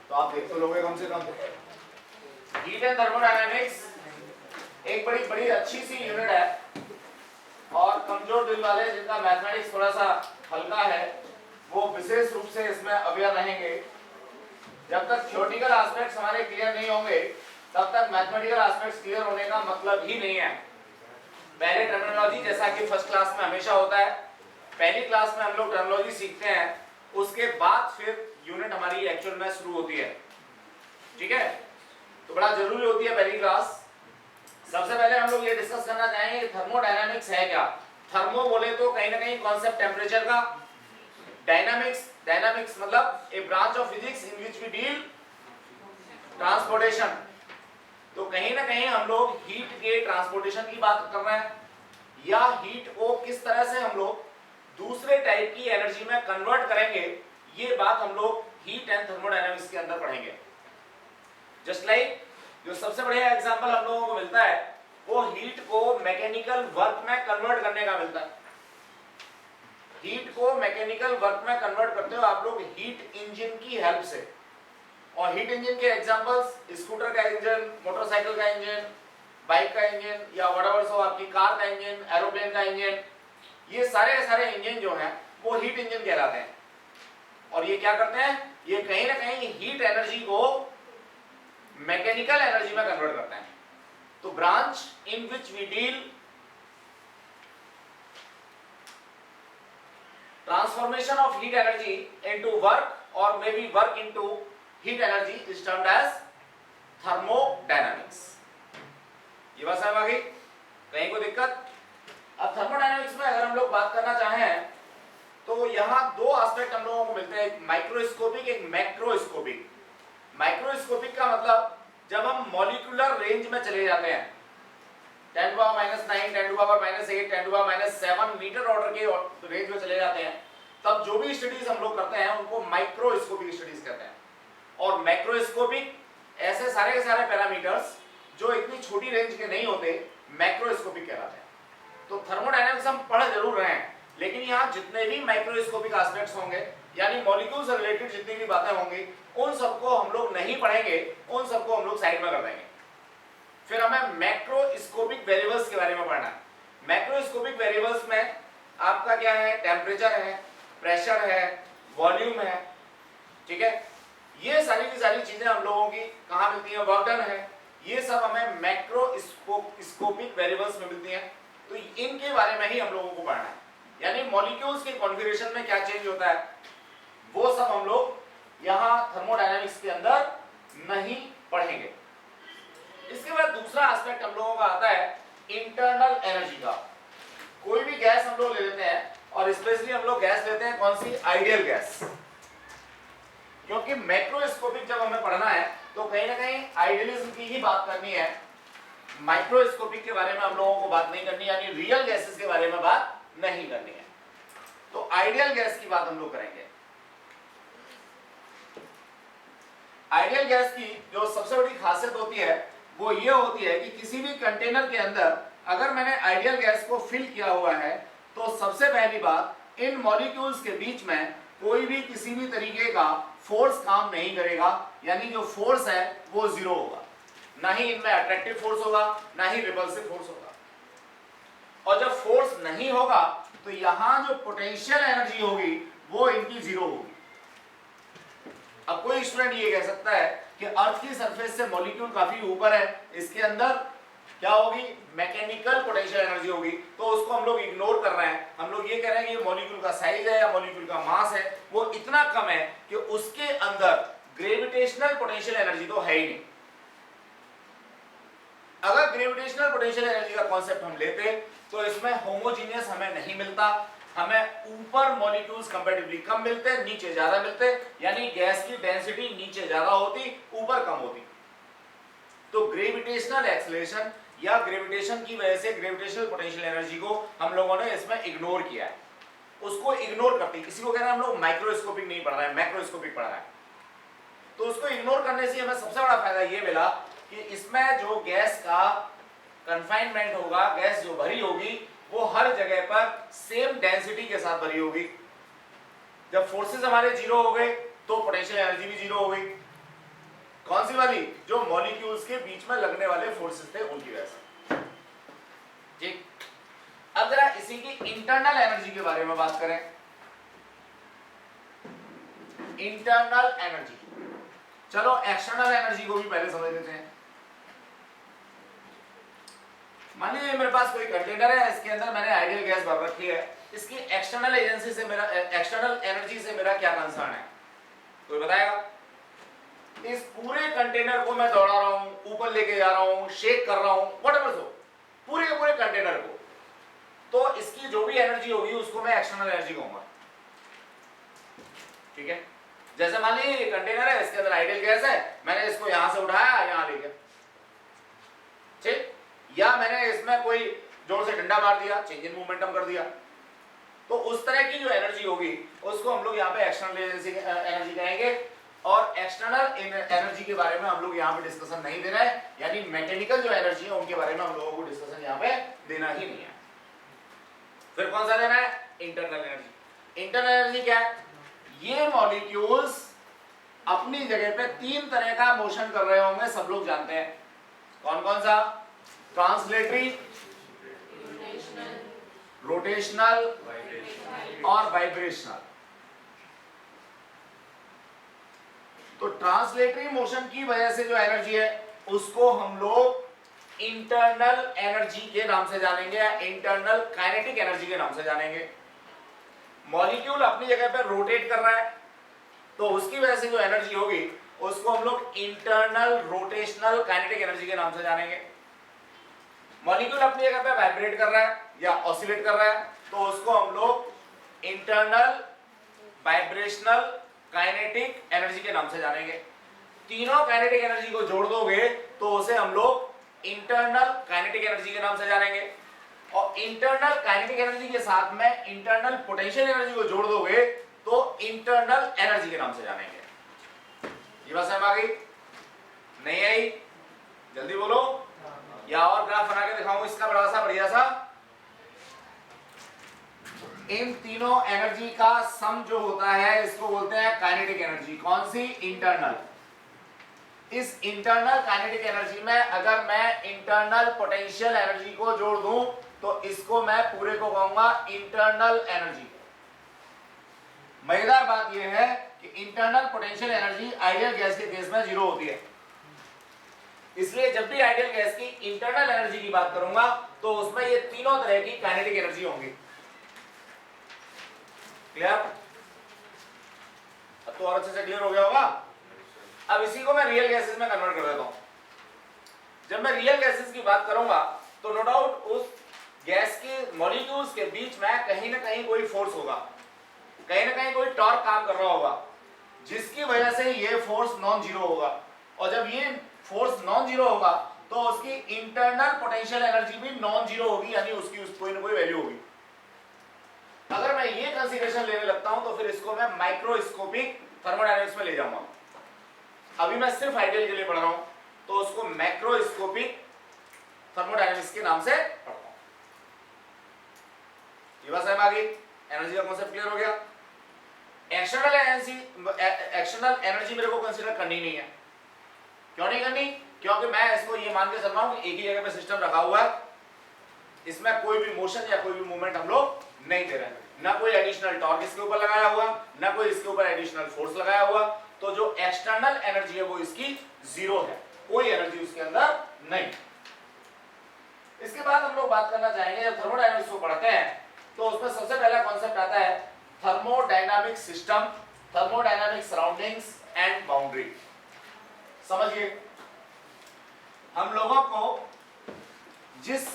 तो आप देख तो लोगे कम से कम। हीट एंड थर्मोडायनेमिक्स एक बड़ी बड़ी अच्छी सी यूनिट है और कमजोर दिल वाले जिनका मैथमेटिक्स थोड़ा सा हल्का है वो विशेष रूप से इसमें अवेयर रहेंगे। जब तक थ्योरेटिकल एस्पेक्ट्स हमारे क्लियर नहीं होंगे तब तक मैथमेटिकल एस्पेक्ट्स क्लियर होने का मतलब ही नहीं है। पहले टर्मिनोलॉजी, जैसा कि फर्स्ट क्लास में हमेशा होता है, पहली क्लास में हम लोग टर्मिनोलॉजी सीखते हैं, उसके बाद फिर यूनिट हमारी एक्चुअल में शुरू होती है। ठीक है, तो बड़ा जरूरी होती है पहली क्लास। सबसे पहले हम लोग ये डिस्कस करना चाहेंगे कि थर्मोडायनामिक्स है क्या। थर्मो बोले तो कहीं ना कहीं कॉन्सेप्ट टेम्परेचर का, डायनामिक्स मतलब a branch of physics in which we deal transportation. तो कहीं ना कहीं हम लोग हीट के ट्रांसपोर्टेशन की बात कर रहे हैं या हीट को किस तरह से हम लोग दूसरे टाइप की एनर्जी में कन्वर्ट करेंगे, ये बात हम लोग हीट एंड थर्मोडायनामिक्स के अंदर पढ़ेंगे। जस्ट लाइक जो सबसे बढ़िया एग्जांपल हम लोगों को मिलता है वो हीट को मैकेनिकल वर्क में कन्वर्ट करने का मिलता है। हीट को मैकेनिकल वर्क में कन्वर्ट करते हो आप लोग हीट इंजन की हेल्प से। और हीट इंजन के एग्जांपल्स स्कूटर का इंजन, मोटरसाइकिल का इंजन, बाइक का इंजन या व्हाटएवर सो आपकी कार का इंजन, एरोप्लेन का इंजन, ये सारे इंजन जो हैं वो हीट इंजन कहलाते हैं। और ये क्या करते हैं, ये कहीं ना कहीं हीट एनर्जी को मैकेनिकल एनर्जी में कन्वर्ट करते हैं। तो branch in which we deal transformation of heat energy into work और maybe work into heat energy is termed as thermodynamics. ये बात समझ आ गई? कहीं को दिक्कत? अब थर्मोडायनामिक्स में अगर हम लोग बात करना चाहें तो यहां दो एस्पेक्ट हम लोगों को मिलते हैं, एक माइक्रोस्कोपिक, एक मैक्रोस्कोपिक। माइक्रोस्कोपिक का मतलब जब हम मॉलिक्यूलर रेंज में चले जाते हैं 10⁻⁹, 10⁻⁸, 10⁻⁷ मीटर ऑर्डर के रेंज में चले जाते हैं, तब जो भी स्टडीज हम लोग करते हैं उनको माइक्रोस्कोपिक स्टडीज कहते हैं। और मैक्रोस्कोपिक ऐसे सारे के सारे पैरामीटर्स जो इतनी छोटी रेंज के नहीं होते मैक्रोस्कोपिक कहलाते हैं। तो थर्मोडायनामिक्स हम पढ़ जरूर रहे हैं, लेकिन यहाँ जितने भी माइक्रोस्कोपिक एस्पेक्ट्स होंगे यानी मॉलिक्यूल से रिलेटेड जितनी भी बातें होंगी उन सबको हम लोग नहीं पढ़ेंगे, उन सबको हम लोग साइड में कर देंगे। फिर हमें मैक्रोस्कोपिक वेरिएबल्स के बारे में पढ़ना है। मैक्रोस्कोपिक वेरिएबल्स में आपका क्या है, टेम्परेचर है, प्रेशर है, वॉल्यूम है। ठीक है, ये सारी की सारी चीजें हम लोगों की कहाँ मिलती है, वर्क डन है, ये सब हमें मैक्रोस्कोपिक वेरिएबल्स में मिलती हैं। तो इनके बारे में ही हम लोगों को पढ़ना है, यानी मॉलिक्यूल्स के कॉन्फ़िगरेशन में क्या चेंज होता है वो सब हम लोग यहाँ थर्मोडायनामिक्स के अंदर नहीं पढ़ेंगे। इसके बाद दूसरा एस्पेक्ट हम लोगों का आता है इंटरनल एनर्जी का। कोई भी गैस हम लोग ले लेते हैं और स्पेशली हम लोग गैस लेते हैं कौन सी, आइडियल गैस। क्योंकि मैक्रोस्कोपिक जब हमें पढ़ना है तो कहीं ना कहीं आइडियलिज्म की ही बात करनी है, माइक्रोस्कोपिक के बारे में हम लोगों को बात नहीं करनी, यानी रियल गैसेस के बारे में बात नहीं करनी है। तो आइडियल गैस की बात हम लोग करेंगे। आइडियल गैस की जो सबसे बड़ी खासियत होती है वो ये होती है कि किसी भी कंटेनर के अंदर अगर मैंने आइडियल गैस को फिल किया हुआ है तो सबसे पहली बात इन मॉलिक्यूल्स के बीच में कोई भी किसी भी तरीके का फोर्स काम नहीं करेगा, यानी जो फोर्स है वो जीरो होगा, ना ही इनमें अट्रैक्टिव फोर्स होगा ना ही रिपल्सिव फोर्स होगा। और जब फोर्स नहीं होगा तो यहां जो पोटेंशियल एनर्जी होगी वो इनकी जीरो होगी। अब कोई स्टूडेंट ये कह सकता है कि अर्थ की सरफेस से मॉलिक्यूल काफी ऊपर है, इसके अंदर क्या होगी, मैकेनिकल पोटेंशियल एनर्जी होगी, तो उसको हम लोग इग्नोर कर रहे हैं। हम लोग ये कह रहे हैं कि मॉलिक्यूल का साइज है या मॉलिक्यूल का मास है वो इतना कम है कि उसके अंदर ग्रेविटेशनल पोटेंशियल एनर्जी तो है ही नहीं। अगर ग्रेविटेशनल पोटेंशियल एनर्जी का कॉन्सेप्ट हम लेते तो इसमें होमोजीनियस हमें नहीं मिलता, हमें ऊपर मॉलिक्यूल्स कंपैरेटिवली कम मिलते, नीचे ज्यादा मिलते, यानी गैस की डेंसिटी नीचे ज्यादा होती, ऊपर कम होती। तो ग्रेविटेशनल एक्सेलरेशन या ग्रेविटेशन की वजह से ग्रेविटेशनल पोटेंशियल एनर्जी को हम लोगों ने इसमें इग्नोर किया है, उसको इग्नोर करते। किसी को कह रहे हैं हम लोग माइक्रोस्कोपिक नहीं पढ़ रहे हैं, मैक्रोस्कोपिक पढ़ रहे हैं, तो उसको इग्नोर करने से हमें सबसे बड़ा फायदा ये मिला कि इसमें जो गैस का कन्फाइनमेंट होगा, गैस जो भरी होगी वो हर जगह पर सेम डेंसिटी के साथ भरी होगी। जब फोर्सेस हमारे जीरो हो गए तो पोटेंशियल एनर्जी भी जीरो हो गई। कौन सी वाली? जो मॉलिक्यूल्स के बीच में लगने वाले फोर्सेस थे उनकी वजह से। ठीक, अब जरा इसी की इंटरनल एनर्जी के बारे में बात करें। इंटरनल एनर्जी, चलो एक्सटर्नल एनर्जी को भी पहले समझ लेते हैं। मान लीजिए मेरे पास कोई कंटेनर है, इसके अंदर मैंने आइडियल गैस भर रखी है, इसकी एक्सटर्नल एजेंसी से मेरा एक्सटर्नल एनर्जी से मेरा क्या कंसर्न है? कोई बताएगा? इस पूरे कंटेनर को मैं दौड़ा रहा हूं, ऊपर लेके जा रहा हूं, शेक कर रहा हूं, व्हाटएवर सो, पूरे के पूरे कंटेनर को, तो इसकी जो भी एनर्जी होगी उसको मैं एक्सटर्नल एनर्जी कहूंगा। ठीक है, जैसे मान लीजिए कंटेनर है, इसके अंदर आइडियल गैस है, मैंने इसको यहां से उठाया यहां ले गया, ठीक, या मैंने इसमें कोई जोर से डंडा मार दिया, चेंज इन मोमेंटम कर दिया, तो उस तरह की जो एनर्जी होगी उसको हम लोग यहाँ पे एक्सटर्नल एनर्जी कहेंगे। और एक्सटर्नल एनर्जी के बारे में हम लोग यहाँ पे डिस्कशन नहीं दे रहे हैं, यानी मैकेनिकल जो एनर्जी है उनके बारे में हम लोगों को डिस्कशन यहाँ पे देना ही नहीं है। फिर कौन सा देना है? Internal energy. इंटरनल एनर्जी क्या है? ये मॉलिक्यूल्स अपनी जगह पे तीन तरह का मोशन कर रहे होंगे, सब लोग जानते हैं। कौन कौन सा? ट्रांसलेटरी, रोटेशनल और वाइब्रेशनल। तो ट्रांसलेटरी मोशन की वजह से जो एनर्जी है उसको हम लोग इंटरनल एनर्जी के नाम से जानेंगे या इंटरनल काइनेटिक एनर्जी के नाम से जानेंगे। मॉलिक्यूल अपनी जगह पर रोटेट कर रहा है तो उसकी वजह से जो एनर्जी होगी उसको हम लोग इंटरनल रोटेशनल काइनेटिक एनर्जी के नाम से जानेंगे। मॉलिक्यूल अपनी जगह पे वाइब्रेट कर रहा है या ऑसिलेट कर रहा है तो उसको हम लोग इंटरनल वाइब्रेशनल काइनेटिक एनर्जी के नाम से जानेंगे। तीनों काइनेटिक एनर्जी को जोड़ दोगे तो उसे हम लोग इंटरनल काइनेटिक एनर्जी के नाम से जानेंगे, और इंटरनल काइनेटिक एनर्जी के साथ में इंटरनल पोटेंशियल एनर्जी को जोड़ दोगे तो इंटरनल एनर्जी के नाम से जानेंगे। ये बात समझ आ गई? नहीं आई? जल्दी बोलो, या और ग्राफ बना के दिखाऊं इसका बड़ा सा बढ़िया सा। इन तीनों एनर्जी का सम जो होता है इसको बोलते हैं काइनेटिक एनर्जी। कौन सी? इंटरनल। इस इंटरनल काइनेटिक एनर्जी में अगर मैं इंटरनल पोटेंशियल एनर्जी को जोड़ दूं तो इसको मैं पूरे को कहूंगा इंटरनल एनर्जी। मजेदार बात यह है कि internal potential energy ideal gas के केस में 0 होती है, इसलिए जब भी आइडियल गैस की इंटरनल एनर्जी की बात करूंगा तो उसमें ये तीनों तरह की काइनेटिक एनर्जी होंगी। क्लियर? अब तो और अच्छे से क्लियर हो गया होगा। अब इसी को मैं रियल गैसेस में कन्वर्ट कर देता हूं। जब मैं रियल गैसेस की बात करूंगा तो नो डाउट उस गैस के मॉलिक्यूल्स के बीच में कहीं ना कहीं कोई फोर्स होगा, कहीं ना कहीं कोई टॉर्क काम कर रहा होगा जिसकी वजह से ये फोर्स नॉन जीरो होगा, और जब ये फोर्स नॉन जीरो होगा तो उसकी इंटरनल पोटेंशियल एनर्जी भी नॉन जीरो होगी, यानी उसकी कोई ना कोई वैल्यू होगी। अगर मैं ये कंसीडरेशन लेने लगता हूं तो फिर इसको मैं माइक्रोस्कोपिक थर्मोडायनामिक्स में ले जाऊंगा। अभी मैं सिर्फ आइडियल के लिए पढ़ रहा हूं तो उसको मैक्रोस्कोपिक थर्मोडायनामिक्स के नाम से पढ़ता हूं। ये बात समझ आ गई? एनर्जी का कॉन्सेप्ट क्लियर हो गया? एक्सटर्नल एनर्जी मेरे को कंसीडर करनी नहीं है। क्यों नहीं करनी? क्योंकि मैं इसको ये मान के चल रहा हूं कि एक ही जगह पे सिस्टम रखा हुआ है, इसमें कोई भी मोशन या कोई भी मूवमेंट हम लोग नहीं दे रहे हैं, ना कोई एडिशनल टॉर्क इसके ऊपर लगाया हुआ, ना कोई इसके ऊपर एडिशनल फोर्स लगाया हुआ, तो जो एक्सटर्नल एनर्जी है वो इसकी 0 है, कोई एनर्जी उसके अंदर नहीं। इसके बाद हम लोग बात करना चाहेंगे, जब थर्मोडायनामिक्स को पढ़ते हैं तो उसमें सबसे पहला कॉन्सेप्ट आता है thermodynamic system, thermodynamic surroundings and boundary. समझिए, हम लोगों को जिस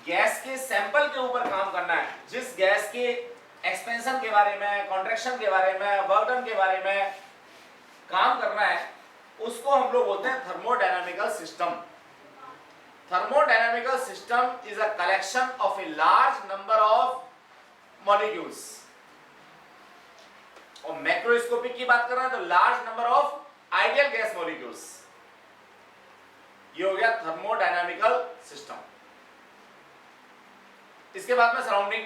गैस के सैंपल के ऊपर काम करना है, जिस गैस के एक्सपेंशन के बारे में, कॉन्ट्रैक्शन के बारे में, वर्क डन के बारे में काम करना है, उसको हम लोग बोलते हैं थर्मोडायनामिकल system. Thermodynamical system is a collection of a large number of molecules। और मैक्रोस्कोपिक की बात कर रहे हैं तो large number of ideal gas molecules. ये हो गया थर्मोडायनामिकल सिस्टम। इसके बाद में सराउंडिंग,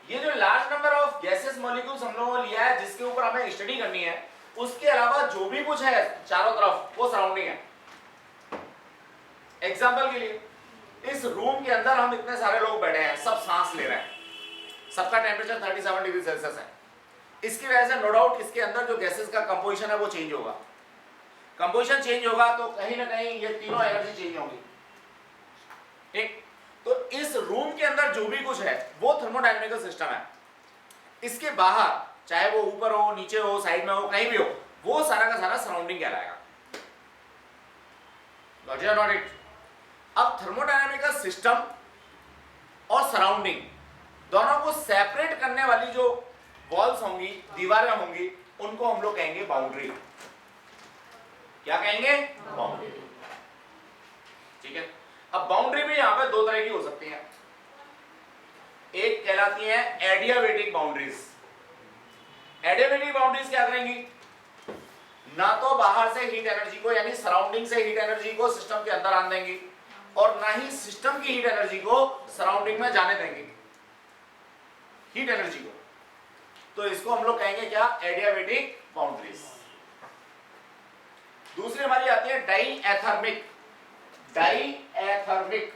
ये जो large number of gases molecules हम लोगों ने लिया है जिसके ऊपर हमें स्टडी करनी है, उसके अलावा जो भी कुछ है चारों तरफ वो सराउंडिंग है। एग्जाम्पल के लिए इस रूम के अंदर हम इतने सारे लोग बैठे हैं, सब सांस ले रहे हैं, सबका टेम्परेचर 37 डिग्री सेल्सियस है। इसकी वजह से नो डाउट इसके अंदर जो गैसेस का कंपोजिशन है वो चेंज होगा। कंपोजिशन चेंज होगा तो कहीं ना कहीं ये तीनों एनर्जी चेंज होंगी। ठीक, तो इस रूम के अंदर जो भी कुछ है वो थर्मोडायनेमिकल सिस्टम है। इसके बाहर चाहे वो ऊपर हो, नीचे हो, साइड में हो, कहीं भी हो, वो सारा का सारा सराउंडिंग कहलाएगा। Got it not it? अब थर्मोडायनेमिकल सिस्टम और सराउंडिंग दोनों को सेपरेट करने वाली जो वॉल्स होंगी, दीवारें होंगी, उनको हम लोग कहेंगे बाउंड्री। क्या कहेंगे? बाउंड्री। ठीक है, अब बाउंड्री भी यहां पे दो तरह की हो सकती है। एक कहलाती है एडियाबेटिक बाउंड्रीज। एडियाबेटिक बाउंड्रीज क्या करेंगी? ना तो बाहर से हीट एनर्जी को यानी सराउंडिंग से हीट एनर्जी को सिस्टम के अंदर आने देंगी और ना ही सिस्टम की हीट एनर्जी को सराउंडिंग में जाने देंगी, हीट एनर्जी को। तो इसको हम लोग कहेंगे क्या? Adiabatic boundaries. दूसरी हमारी आती है डाईएथर्मिक। डाईएथर्मिक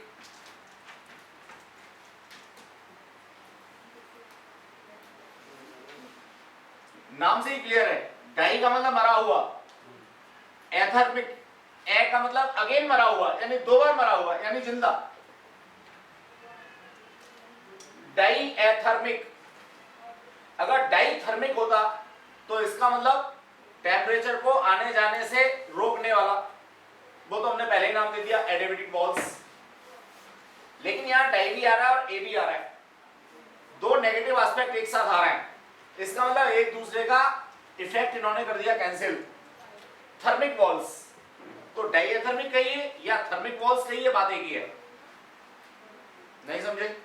नाम से ही क्लियर है, डाई का मतलब मरा हुआ, एथर्मिक ए का मतलब अगेन मरा हुआ यानी दो बार मरा हुआ यानी जिंदा। डाईएथर्मिक। अगर डाईथर्मिक होता तो इसका मतलब टेम्परेचर को आने जाने से रोकने वाला, वो तो हमने पहले ही नाम दे दिया एडियाबेटिक वॉल्स। लेकिन यहां डाई भी आ रहा है और ए भी आ रहा है, दो नेगेटिव एस्पेक्ट एक साथ आ रहे हैं। इसका मतलब एक दूसरे का इफेक्ट इन्होंने कर दिया कैंसिल। थर्मिक वॉल्स तो डाईएथर्मिक कहिए या थर्मिक वॉल्स कहिए, बात एक ही है। नहीं समझे?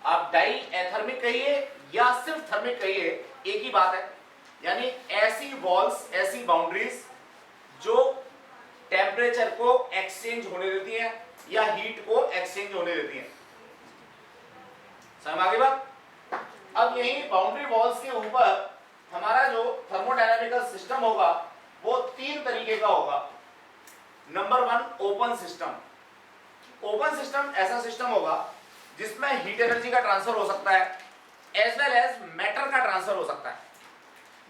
आप डाईएथर्मिक कहिए या सिर्फ थर्मिक कहिए, एक ही बात है। यानी ऐसी वॉल्स, ऐसी बाउंड्रीज जो टेम्परेचर को एक्सचेंज होने देती है या हीट को एक्सचेंज होने देती है। समझ आगे बात? अब यही बाउंड्री वॉल्स के ऊपर हमारा जो थर्मोडायनामिकल सिस्टम होगा वो तीन तरीके का होगा। Number one, open system. Open system ऐसा सिस्टम होगा जिसमें हीट एनर्जी का ट्रांसफर हो सकता है एज वेल एज मैटर का ट्रांसफर हो सकता है।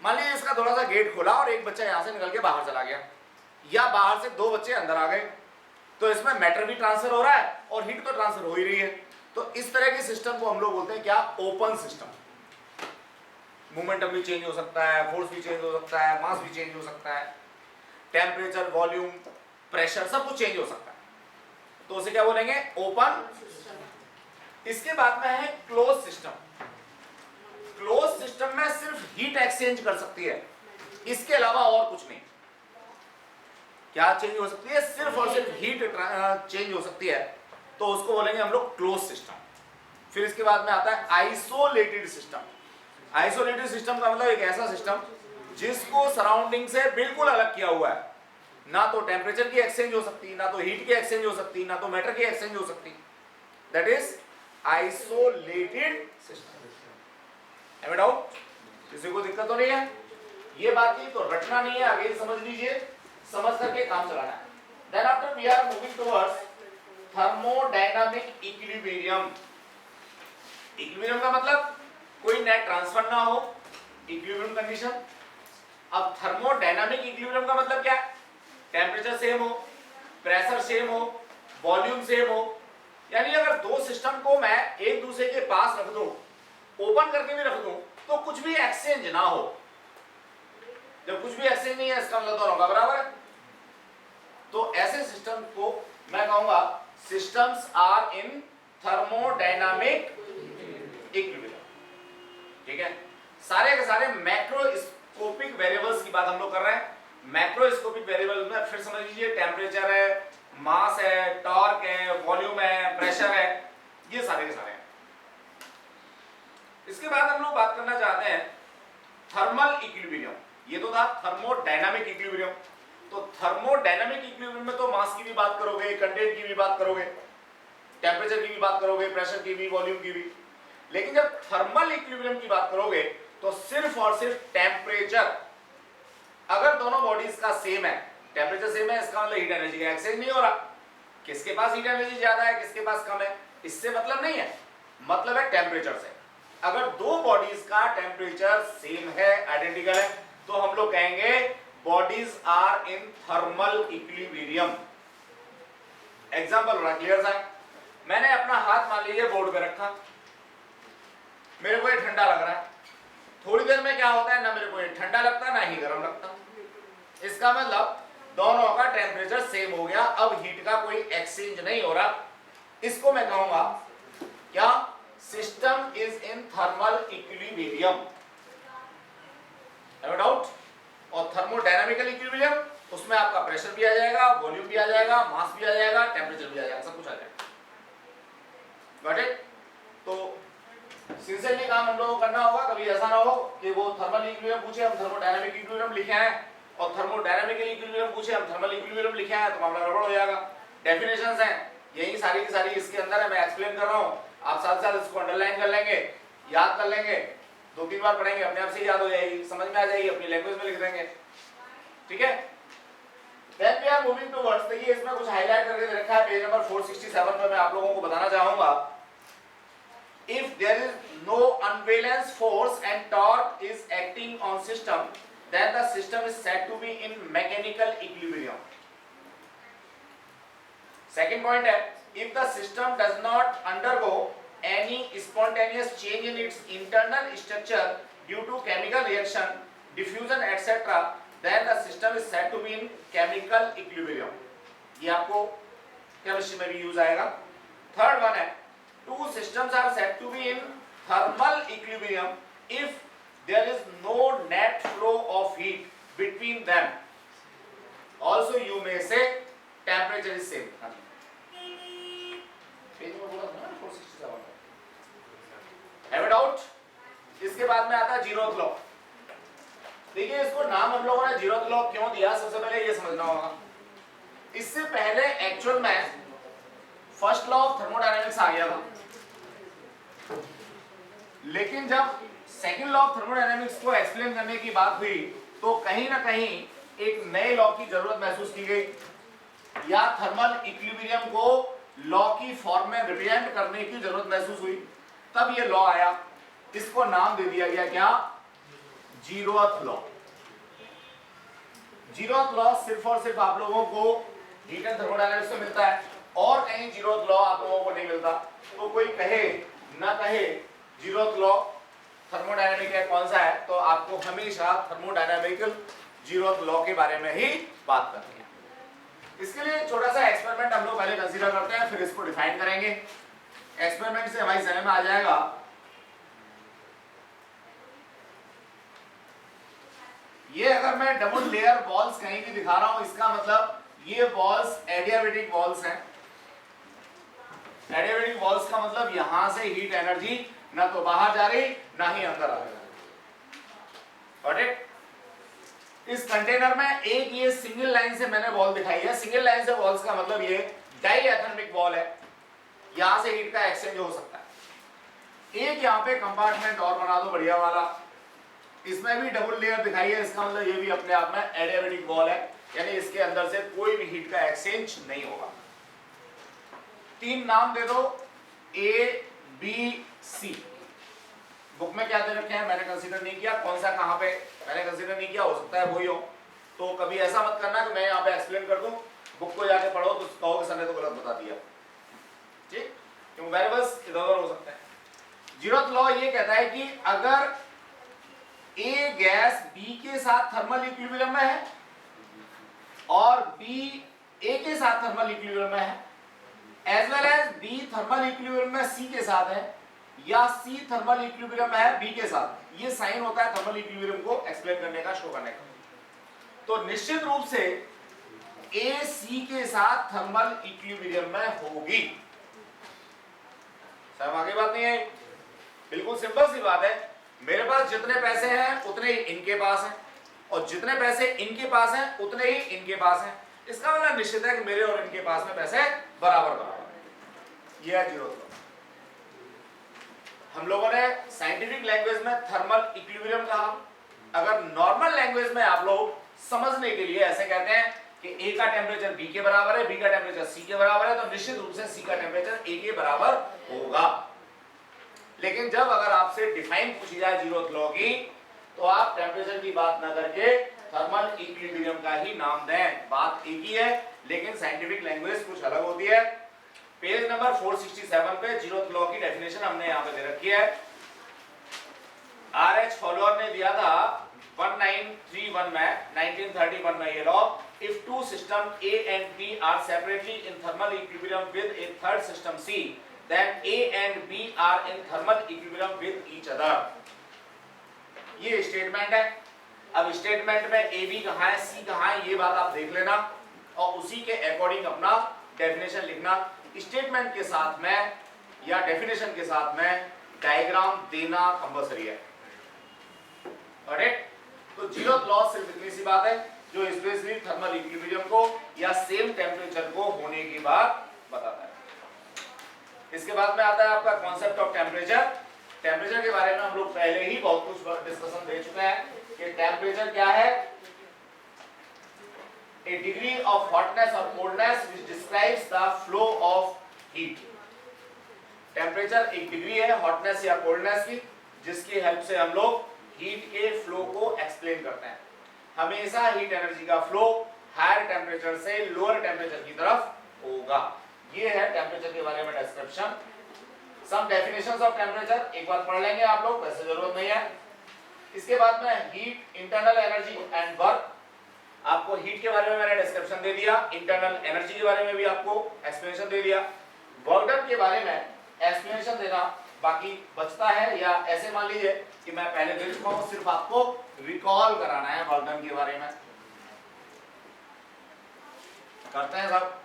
मान लीजिए इसका थोड़ा सा गेट खोला और एक बच्चा यहां से निकल के बाहर चला गया, या बाहर से दो बच्चे अंदर आ गए, तो इसमें मैटर भी ट्रांसफर हो रहा है और हीट तो ट्रांसफर हो ही रही है। तो इस तरह के सिस्टम को हम लोग बोलते हैं क्या? Open system. मोमेंटम भी चेंज हो सकता है, फोर्स भी चेंज हो सकता है, मास भी चेंज हो सकता है, टेम्परेचर, वॉल्यूम, प्रेशर सब कुछ चेंज हो सकता है। तो उसे क्या बोलेंगे? ओपन। इसके बाद में है क्लोज सिस्टम। क्लोज सिस्टम में सिर्फ हीट एक्सचेंज कर सकती है, इसके अलावा और कुछ नहीं। क्या चेंज हो सकती है? सिर्फ और सिर्फ हीट चेंज हो सकती है, तो उसको बोलेंगे हम लोग क्लोज सिस्टम। फिर इसके बाद में आता है आइसोलेटेड सिस्टम। आइसोलेटेड सिस्टम का मतलब एक ऐसा सिस्टम जिसको सराउंडिंग से बिल्कुल अलग किया हुआ है। ना तो टेम्परेचर की एक्सचेंज हो सकती, ना तो हीट की एक्सचेंज हो सकती, ना तो मैटर की एक्सचेंज हो सकती। That is isolated system. Any doubt? किसी को दिक्कत तो नहीं है? ये बात की तो रटना नहीं है, आगे समझ लीजिए, समझ करके काम चलाना है। Then after we are moving towards thermodynamic equilibrium. Equilibrium का मतलब कोई नेट ट्रांसफर ना हो, इक्विलिब्रियम कंडीशन। अब थर्मोडायनामिक इक्विलिब्रियम का मतलब क्या है? टेम्परेचर सेम हो, प्रेशर सेम हो, वॉल्यूम सेम हो। यानी अगर दो सिस्टम को मैं एक दूसरे के पास रख दूं, ओपन करके भी रख दूं, तो कुछ भी एक्सचेंज ना हो। जब कुछ भी एक्सचेंज नहीं है इसका मतलब दोनों का बराबर है। तो ऐसे सिस्टम को मैं कहूंगा systems are in thermodynamic equilibrium. ठीक है, सारे के सारे मैक्रोस्कोपिक वेरिएबल्स की बात हम लोग कर रहे हैं। मैक्रोस्कोपिक वेरिएबल में फिर समझ लीजिए टेम्परेचर है, मास है, टॉर्क है, वॉल्यूम है, प्रेशर है, ये सारे के सारे हैं। इसके बाद हम लोग बात करना चाहते हैं थर्मल इक्विलिब्रियम। ये तो था थर्मोडायनामिक इक्विलिब्रियम। तो थर्मोडायनामिक इक्विलिब्रियम में तो मास की भी बात करोगे, कंटेंट की भी बात करोगे, टेम्परेचर की भी बात करोगे, प्रेशर की भी, वॉल्यूम की भी। लेकिन जब थर्मल इक्विलिब्रियम की बात करोगे तो सिर्फ और सिर्फ टेम्परेचर, अगर दोनों बॉडीज का सेम है, टेम्परेचर सेम है, इसका मतलब हीट एनर्जी का एक्सचेंज नहीं हो रहा। किसके पास हीट एनर्जी ज्यादा है, किसके पास कम है, इससे मतलब नहीं है, मतलब है टेम्परेचर से। अगर दो बॉडीज का टेम्परेचर सेम है, आइडेंटिकल है, तो हम लोग कहेंगे bodies are in thermal equilibrium. Example बड़ा क्लियर सा है। मैंने अपना हाथ मान लीजिए बोर्ड पे रखा, मेरे को ये ठंडा लग रहा है, थोड़ी देर में क्या होता है, ना मेरे को ये ठंडा लगता ना ही गर्म लगता। इसका मतलब दोनों का टेम्परेचर सेम हो गया, अब हीट का कोई एक्सचेंज नहीं हो रहा। इसको मैं कहूंगा क्या, system is in thermal equilibrium. No doubt. और थर्मोडायनामिकल इक्विलिब्रियम, उसमें आपका प्रेशर भी आ जाएगा, वॉल्यूम भी आ जाएगा, मास भी आ जाएगा, टेम्परेचर भी आ जाएगा, सब कुछ आ जाएगा। Got it. तो सिंसियरली काम हम लोगों को करना होगा, कभी ऐसा ना हो कि वो थर्मल इक्विलिब्रियम पूछे हम थर्मोडायनामिक इक्विलिब्रियम लिखे हैं, और थर्मोडायनामिकल इक्विलिब्रियम पूछे हम थर्मल इक्विलिब्रियम लिखे हैं, तो मामला गड़बड़ हो जाएगा। डेफिनेशंस हैं यही सारी की सारी इसके अंदर है, मैं एक्सप्लेन कर रहा हूं, आप साथ साथ इसको अंडरलाइन कर लेंगे, याद कर लेंगे, 2-3 बार पढ़ेंगे, अपने आप से याद हो जाएगी, समझ में आ जाएगी, अपनी लैंग्वेज में लिख देंगे। ठीक है। Then we are moving towards, देखिए इसमें कुछ हाईलाइट करके दे रखा है पेज नंबर 467 पे, मैं आप लोगों को बताना चाहूंगा, if there is no unbalanced force and torque is acting on system, then the system is said to be in mechanical equilibrium. Second point है, if the system does not undergo any spontaneous change in its internal structure due to chemical reaction, diffusion, etc., then the system is said to be in chemical equilibrium. ये आपको chemistry में भी use आएगा। Third one है, two systems are said to be in thermal equilibrium if there is no net flow of heat between them. Also you may say temperature is same. Page में बोला था ना 467 में। Have a doubt? इसके बाद में आता है जीरोथ लॉ। देखिए इसको नाम हम लोगों ने जीरोथ लॉ क्यों दिया, सबसे पहले ये समझना होगा। इससे पहले एक्चुअल में फर्स्ट लॉ ऑफ थर्मोडायनामिक्स आ गया था, लेकिन जब सेकंड लॉ ऑफ थर्मोडायनामिक्स को एक्सप्लेन करने की बात हुई तो कहीं ना कहीं एक नए लॉ की जरूरत महसूस की गई, या थर्मल इक्विलिब्रियम को लॉ की फॉर्म में रिप्रेजेंट करने की जरूरत महसूस हुई, तब ये लॉ आया। इसको नाम दे दिया गया क्या, जीरोथ लॉ। जीरोथ लॉ सिर्फ और सिर्फ आप लोगों को हीट एंड थर्मोडायनामिक्स में मिलता है, और कहीं जीरोथ लॉ आप लोगों को नहीं मिलता। तो कोई कहे ना कहे जीरोथ लॉ थर्मोडायनामिक है कौन सा है, तो आपको हमेशा थर्मोडायनामिकल जीरोथ लॉ के बारे में ही बात करनी है। इसके लिए छोटा सा एक्सपेरिमेंट हम लोग पहले कंसीडर करते हैं, फिर इसको डिफाइन करेंगे। एक्सपेरिमेंट से हमारी समझ में आ जाएगा। ये अगर मैं डबल लेयर बॉल्स कहीं भी दिखा रहा हूं, इसका मतलब ये बॉल्स एडियाबेटिक बॉल्स हैं। एडियाबेटिक बॉल्स का मतलब यहां से हीट एनर्जी ना तो बाहर जा रही ना ही अंदर आ रही। Got it. इस कंटेनर में एक ये सिंगल लाइन से मैंने बॉल दिखाई है, सिंगल लाइन से बॉल्स का मतलब ये डाइएथर्मिक बॉल है, यहां से हीट का एक्सचेंज हो सकता है। एक यहां पे कंपार्टमेंट और बना दो बढ़िया वाला, इसमें भी डबल लेयर दिखाई है, इसका मतलब ये भी अपने आप में एडियाबेटिक बॉल है, यानी इसके अंदर से कोई भी हीट का एक्सचेंज नहीं होगा। 3 नाम दे दो, ए बी सी। बुक में क्या दे रखे हैं मैंने कंसीडर नहीं किया, कौन सा कहां पे मैंने कंसीडर नहीं किया, हो सकता है वही हो। तो कभी ऐसा मत करना कि मैं यहाँ पे एक्सप्लेन कर दूं, बुक को जाके पढ़ो तो कहोगे सर ने तो गलत बता दिया। ठीक, क्यों वेरिएबल्स इधर उधर हो सकते हैं। जीरोथ लॉ ये कहता है कि अगर ए गैस बी के साथ थर्मल इक्विलिब्रियम में है और बी ए के साथ थर्मल इक्विलिब्रियम में है, as well as B thermal equilibrium में सी के साथ है, या सी थर्मल इक्विलिब्रियम में है बी के साथ, ये साइन होता है थर्मल इक्विलिब्रियम को एक्सप्लेन करने का, शो करने का। तो निश्चित रूप से ए सी के साथ थर्मल इक्विलिब्रियम में होगी। सब आगे बात नहीं है, बिल्कुल सिंपल सी बात है। मेरे पास जितने पैसे हैं उतने ही इनके पास हैं, और जितने पैसे इनके पास हैं उतने ही इनके पास हैं। इसका मतलब निश्चित है कि मेरे और इनके पास में पैसे बराबर बराबर है। यह है जीरोथ लॉ। हम लोगों ने साइंटिफिक लैंग्वेज में थर्मल इक्विलिब्रियम कहा। अगर नॉर्मल लैंग्वेज में आप लोग समझने के लिए ऐसे कहते हैं कि ए का टेम्परेचर बी के बराबर है, बी का टेम्परेचर सी के बराबर है, तो निश्चित रूप से सी का टेम्परेचर ए के बराबर होगा। लेकिन जब अगर आपसे डिफाइन पूछी जाए जीरोथ लॉ की, तो आप टेम्परेचर की बात ना करके थर्मल इक्विलिब्रियम का ही नाम दें। बात एक ही है, लेकिन साइंटिफिक लैंग्वेज कुछ अलग होती है। पेज नंबर 467 पे जीरोथ लॉ की डेफिनेशन हमने यहाँ पे दे रखी है। आर एच फॉलोअर ने दिया था 1931 में, 1931 में ये law, if two system A and B are separately in thermal equilibrium with a third system C, then A and B are in thermal equilibrium with each other। ये statement है। अब statement में ए बी कहाँ है, सी कहाँ है, ये बात आप देख लेना और उसी के अकॉर्डिंग अपना डेफिनेशन लिखना। स्टेटमेंट के साथ में या डेफिनेशन के साथ में डायग्राम देना कंपल्सरी है। तो जीरोथ लॉ सिर्फ इतनी सी बात है जो स्पेशली थर्मल इक्विलिब्रियम को या सेम टेम्परेचर को होने की बात बताता है। इसके बाद में आता है आपका कॉन्सेप्ट ऑफ टेम्परेचर। टेम्परेचर के बारे में हम लोग पहले ही बहुत कुछ डिस्कशन दे चुके हैं कि टेम्परेचर क्या है। A degree of hotness or coldness which describes the flow of heat। Temperature एक डिग्री है हॉटनेस या कोल्डनेस की, जिसकी हेल्प से हम लोग हीट के फ्लो को एक्सप्लेन करते हैं। हमेशा हीट एनर्जी का फ्लो हायर टेम्परेचर से लोअर टेम्परेचर की तरफ होगा। ये है टेम्परेचर के बारे में description. Some definitions of temperature एक बार पढ़ लेंगे आप लोग, वैसे जरूरत नहीं है। इसके बाद में heat, internal energy and work. आपको हीट के बारे में मैंने डिस्क्रिप्शन दे दिया, इंटरनल एनर्जी के बारे में भी आपको एक्सप्लेनेशन दे दिया, वर्क डन के बारे में एक्सप्लेनेशन देना बाकी बचता है, या ऐसे मान लीजिए कि मैं पहले दे चुका हूं, सिर्फ आपको रिकॉल कराना है वर्क डन के बारे में। करते हैं सब।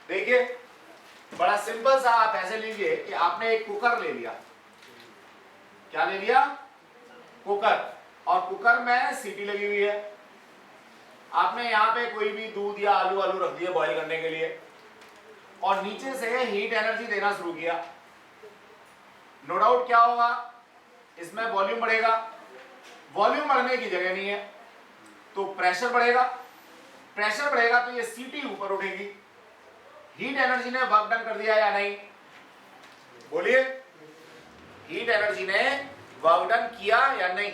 देखिए बड़ा सिंपल सा आप ऐसे लीजिए कि आपने एक कुकर ले लिया। क्या ले लिया? कुकर। और कुकर में सीटी लगी हुई है। आपने यहाँ पे कोई भी दूध या आलू रख दिए बॉईल करने के लिए और नीचे से हीट एनर्जी देना शुरू किया। नो डाउट क्या होगा, इसमें वॉल्यूम बढ़ेगा। वॉल्यूम बढ़ने की जगह नहीं है तो प्रेशर बढ़ेगा। प्रेशर बढ़ेगा तो ये सीटी ऊपर उठेगी। हीट एनर्जी ने वर्क डन कर दिया या नहीं? बोलिए, हीट एनर्जी ने वर्क डन किया या नहीं?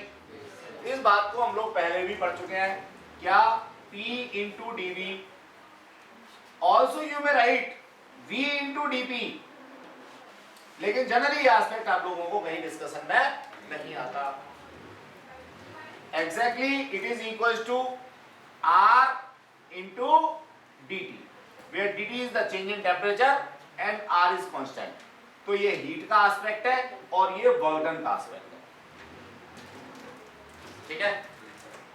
इस बात को हम लोग पहले भी पढ़ चुके हैं। क्या? P into dV। Also you may write V into dP। लेकिन जनरली ये एस्पेक्ट आप लोगों को कहीं डिस्कशन में नहीं आता। Exactly it is equals to R into dt, where dt is the change in temperature and R is constant। तो ये हीट का एस्पेक्ट है और ये वर्क डन का एस्पेक्ट है। ठीक है,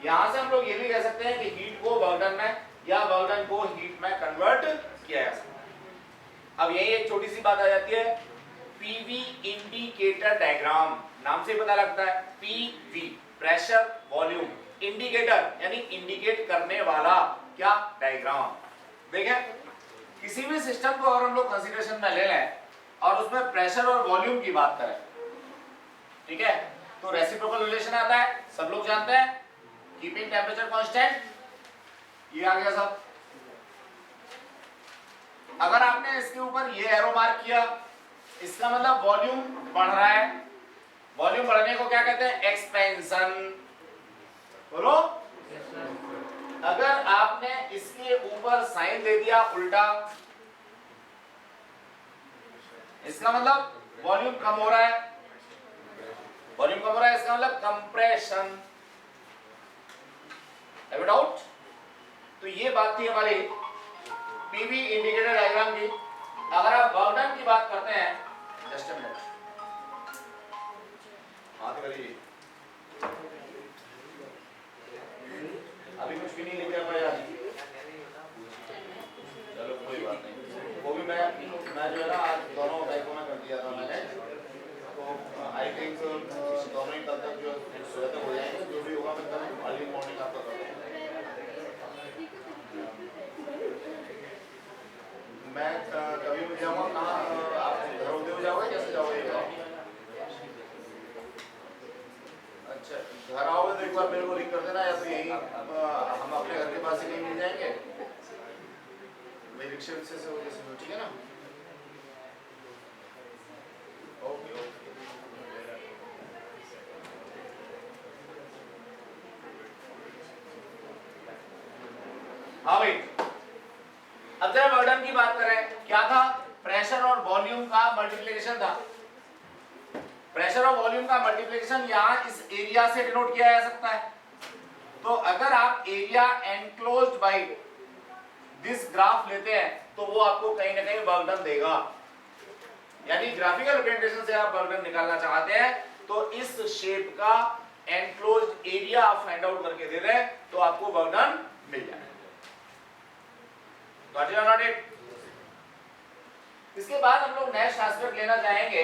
यहां से हम लोग ये भी कह सकते हैं कि हीट को वर्क डन में या वर्क डन को हीट में कन्वर्ट किया जा सकता है। अब यही एक छोटी सी बात आ जाती है, पीवी इंडिकेटर डायग्राम। नाम से पता लगता है पीवी प्रेशर वॉल्यूम, इंडिकेटर यानी इंडिकेट करने वाला क्या डायग्राम। देखें किसी भी सिस्टम को अगर हम लोग कंसीडरेशन में ले लें और उसमें प्रेशर और वॉल्यूम की बात करें, ठीक है, तो रेसिप्रोकल रिलेशन आता है, सब लोग जानते हैं, कीपिंग टेम्परेचर कांस्टेंट, ये आ गया सब। अगर आपने इसके ऊपर ये एरो मार्क किया, इसका मतलब वॉल्यूम बढ़ रहा है। वॉल्यूम बढ़ने को क्या कहते हैं? एक्सपेंशन। बोलो। अगर आपने इसके ऊपर साइन दे दिया उल्टा, इसका मतलब वॉल्यूम कम हो रहा है। वॉल्यूम कम हो रहा है इसका मतलब कंप्रेशन। Have doubt? तो ये बात थी हमारी पीवी इंडिकेटर डायग्राम की। अगर आप वर्क डन की बात करते हैं, जस्ट अ मिनट, हाथ करिए, अभी कुछ भी नहीं लिखा पड़ेगा। चलो कोई बात नहीं, वो भी मैं जो है ना आज दोनों बैकों में कर दिया था मैंने, तो आई थिंक दोनों ही तब तक जो खत्म हो जाएंगे। जो भी होगा मैं कल अर्ली मॉर्निंग आपका कर दूंगा। मैं कभी भी जाऊँगा, कहाँ आप घर होते हुए जाओगे, कैसे जाओगे? एक बार मेरे को लिख कर देना, या तो यही हम अपने घर के पास ही कहीं मिल जाएंगे, मेरे रिक्शे से हो जैसे, ठीक है ना? Okay okay. हाँ भाई, अब जरा बर्डन की बात करें, क्या था? प्रेशर और वॉल्यूम का मल्टीप्लिकेशन था। प्रेशर और वॉल्यूम का मल्टीप्लिकेशन यहाँ इस एरिया से डिनोट किया जा सकता है। तो अगर आप area enclosed by this graph लेते हैं तो वो आपको कहीं ना कहीं वर्क डन देगा। यानी ग्राफिकल रिप्रेजेंटेशन से आप वर्क डन निकालना चाहते हैं तो इस शेप का एनक्लोज्ड एरिया आप फाइंड आउट करके दे दें तो आपको वर्क डन मिल जाएगा। गॉट इट और नॉट इट? इसके बाद हम लोग नेक्स्ट एस्पेक्ट लेना चाहेंगे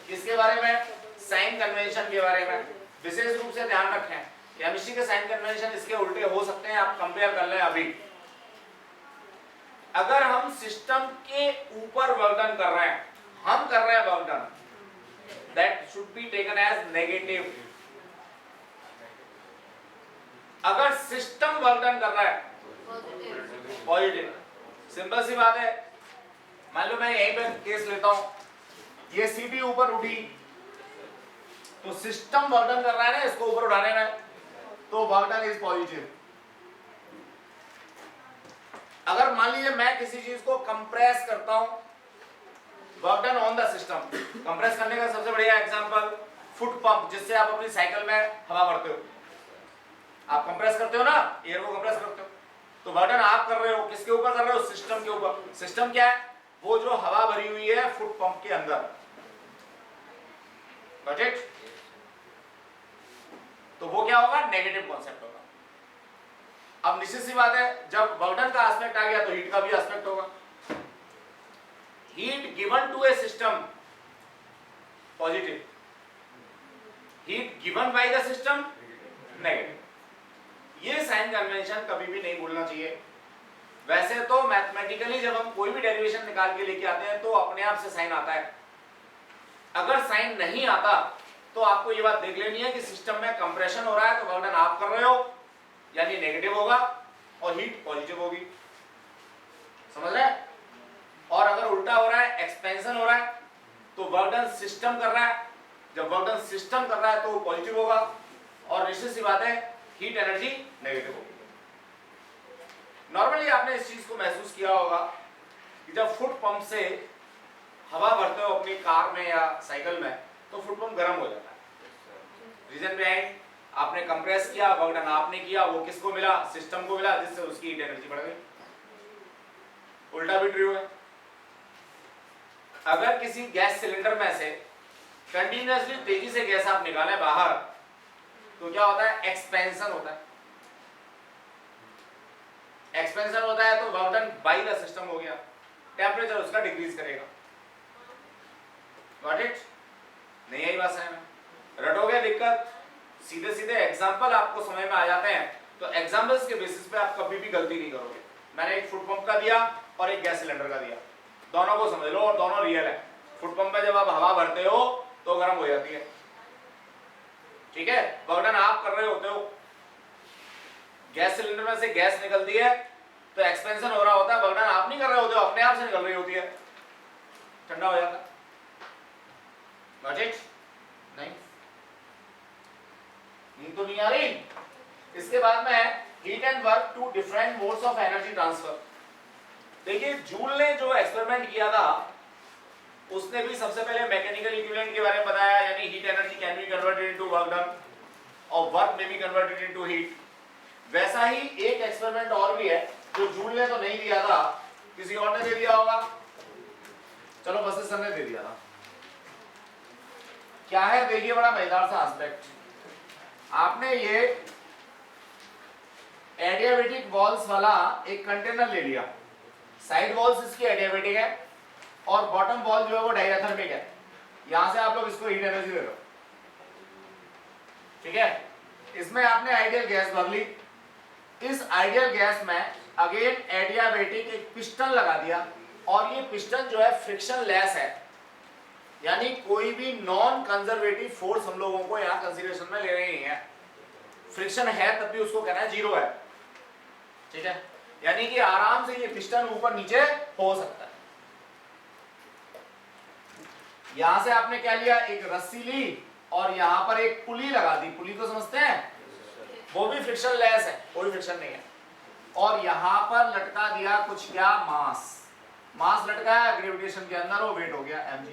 इसके बारे में, साइन कन्वेंशन के बारे में। विशेष रूप से ध्यान रखें केमिस्ट्री के साइन कन्वेंशन इसके उल्टे हो सकते हैं, आप कंपेयर कर लें। अभी अगर हम सिस्टम के ऊपर वर्क डन कर रहे हैं, हम कर रहे हैं work done, that should be taken as negative. अगर सिस्टम वर्क डन कर रहा है पॉजिटिव, सिंपल सी बात है। मान लो मैं यहीं पे केस लेता हूं, ये सीधी ऊपर उठी तो सिस्टम वर्क डन कर रहा है ना इसको ऊपर उठाने में, तो वर्क डन इज पॉजिटिव। अगर मान लीजिए मैं किसी चीज को कंप्रेस करता हूं, work done on the system. Compress करने का सबसे बढ़िया एग्जांपल फुट पंप, जिससे आप अपनी साइकिल में हवा भरते हो। आप कंप्रेस करते हो ना, एयर को कंप्रेस करते हो, तो वर्क डन आप कर रहे हो, किसके ऊपर कर रहे हो? सिस्टम के ऊपर। सिस्टम क्या है? वो जो हवा भरी हुई है फुट पंप के अंदर। Got it? तो वो क्या होगा? नेगेटिव कॉन्सेप्ट होगा। अब निश्चित सी बात है, जब वर्क डन का एस्पेक्ट आ गया तो हीट का भी एस्पेक्ट होगा। Heat given to a system positive, heat given by the system negative. ये साइन कन्वेंशन कभी भी नहीं भूलना चाहिए। वैसे तो मैथमेटिकली जब हम कोई भी डेरिवेशन निकाल के लेके आते हैं तो अपने आप से साइन आता है। अगर साइन नहीं आता तो आपको ये बात देख लेनी है कि सिस्टम में कंप्रेशन हो रहा है तो वर्क डन आप कर रहे हो, यानी नेगेटिव होगा, और हीट पॉजिटिव होगी। समझ रहे हैं? और अगर उल्टा हो रहा है, एक्सपेंशन हो रहा है, तो वर्क डन सिस्टम कर रहा है। जब वर्क डन सिस्टम कर रहा है तो वो पॉजिटिव होगा, और निश्चित सी बात है हीट एनर्जी नेगेटिव होगी। नॉर्मली आपने इस चीज को महसूस किया होगा कि जब फुट पंप से हवा भरते हो अपनी कार में या साइकिल में तो फुट पंप गर्म हो जाता है। रीजन बिहाइंड, आपने कंप्रेस किया, वर्क डन आपने किया, वो किसको मिला? सिस्टम को मिला, जिससे उसकी हीट एनर्जी बढ़ गई। उल्टा भी ट्रू है। अगर किसी गैस सिलेंडर में से कंटिन्यूअसली तेजी से गैस आप निकालें बाहर तो क्या होता है? एक्सपेंशन होता है। एक्सपेंशन होता है तो work done by the system हो गया, टेंपरेचर उसका डिक्रीज करेगा। Got it? नहीं आई बात समझ में? रटोगे दिक्कत? सीधे सीधे एग्जांपल आपको समझ में आ जाते हैं तो एग्जांपल्स के बेसिस पे आप कभी भी गलती नहीं करोगे। मैंने एक फुट पंप का दिया और एक गैस सिलेंडर का दिया, दोनों को समझ लो और दोनों रियल है। फुट पंप में जब आप हवा भरते हो तो गर्म हो जाती है, ठीक है? वर्क डन आप कर रहे होते हो, गैस सिलेंडर में से गैस निकलती है तो एक्सपेंशन हो रहा होता है, वर्क डन आप नहीं कर रहे होते हो, अपने आप से निकल रही होती है, ठंडा हो जाता है। Got it? नहीं? नींद तो नहीं आ रही? इसके बाद में heat and work two different modes of energy transfer. देखिए जूल ने जो एक्सपेरिमेंट किया था उसने भी सबसे पहले मैकेनिकल इक्विवेलेंट के बारे में बताया, यानी heat energy can be converted into work done और वर्क में बी कन्वर्टेड इनटू हीट। वैसा ही एक एक्सपेरिमेंट और भी है जो जूल ने तो नहीं दिया था, किसी और ने दे दिया होगा। चलो बस सर ने दे दिया था। क्या है? देखिए बड़ा मजेदार सा एस्पेक्ट। आपने ये एडियाबेटिक वॉल्स वाला एक कंटेनर ले लिया, साइड वॉल्स इसकी एडियाबेटिक है और बॉटम वॉल जो है वो डायथर्मिक है। यहां से आप लोग इसको हीट एनर्जी दे दो, ठीक है? इसमें आपने आइडियल गैस भर ली, इस आइडियल गैस में अगेन एडियाबेटिक एक पिस्टन लगा दिया और ये पिस्टन जो है फ्रिक्शन लेस है, यानी कोई भी नॉन कंजर्वेटिव फोर्स हम लोगों को यहाँ कंसीडरेशन में ले रहे नहीं है। फ्रिक्शन है तब भी उसको कहना है जीरो है, ठीक है। यानी कि आराम से ये पिस्टन ऊपर नीचे हो सकता है। यहां से आपने क्या लिया, एक रस्सी ली और यहां पर एक पुली लगा दी। पुली तो समझते हैं, वो भी फ्रिक्शन लेस है, कोई फ्रिक्शन नहीं है। और यहां पर लटका दिया कुछ, क्या, मास लटकाया ग्रेविटेशन के अंदर, वो वेट हो गया mg,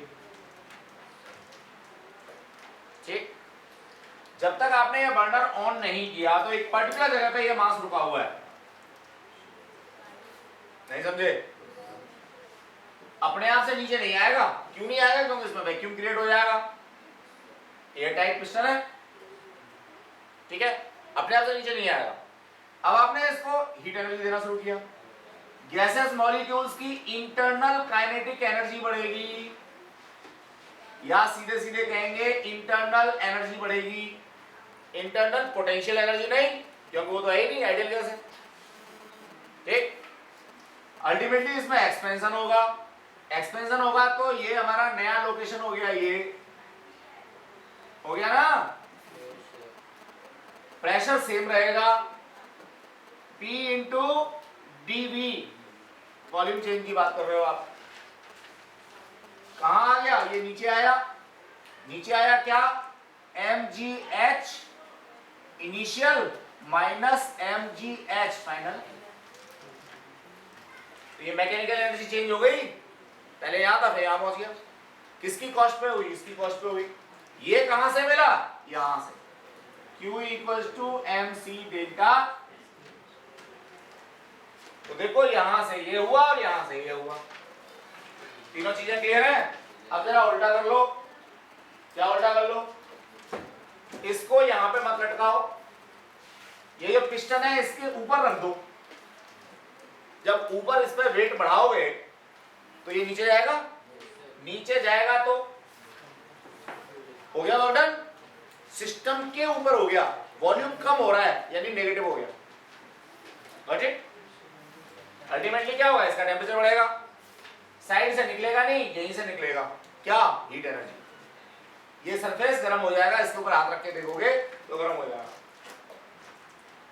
ठीक। जब तक आपने ये बर्नर ऑन नहीं किया तो एक पर्टिकुलर जगह पे ये मास रुका हुआ है, नहीं समझे? अपने आप से नीचे नहीं आएगा। क्यों नहीं आएगा? क्योंकि इसमें वैक्यूम क्रिएट हो जाएगा। एयर टाइट पिस्टन है, ठीक है, अपने आप से नीचे नहीं आएगा। अब आपने इसको हीट एनर्जी देना शुरू किया, गैसेस मॉलिक्यूल्स की इंटरनल काइनेटिक एनर्जी बढ़ेगी, या सीधे सीधे कहेंगे इंटरनल एनर्जी बढ़ेगी। इंटरनल पोटेंशियल एनर्जी नहीं, क्योंकि वो तो है ही नहीं, आइडियल गैस है, ठीक। अल्टीमेटली इसमें एक्सपेंशन होगा। एक्सपेंशन होगा तो ये हमारा नया लोकेशन हो गया, ये हो गया ना। प्रेशर सेम रहेगा, P into dV, volume change की बात कर रहे हो आप। कहां आ गया ये? नीचे आया। नीचे आया क्या? mgh initial minus mgh final. तो ये मैकेनिकल एनर्जी चेंज हो गई। पहले यहां था, फिर यहां पहुंच गया। किसकी कॉस्ट पे हुई? इसकी कॉस्ट पे हुई। ये कहां से मिला? यहां से। Q equals to mc delta. तो देखो यहां से ये हुआ और यहां से ये हुआ, तीनों चीजें क्लियर है। अब जरा उल्टा कर लो। क्या उल्टा कर लो? इसको यहां पे मत लटकाओ, ये जो पिस्टन है इसके ऊपर रख दो। जब ऊपर इस पे वेट बढ़ाओगे तो ये नीचे जाएगा, नीचे जाएगा तो हो गया वर्डन, सिस्टम के ऊपर हो गया, वॉल्यूम कम हो रहा है यानी नेगेटिव हो गया। ठीक, अल्टीमेटली क्या होगा? इसका टेम्परेचर बढ़ेगा, साइड से निकलेगा नहीं, यहीं से निकलेगा। क्या? Heat energy. ये सरफेस गर्म हो जाएगा, इसके ऊपर हाथ रख के देखोगे तो गर्म हो जाएगा।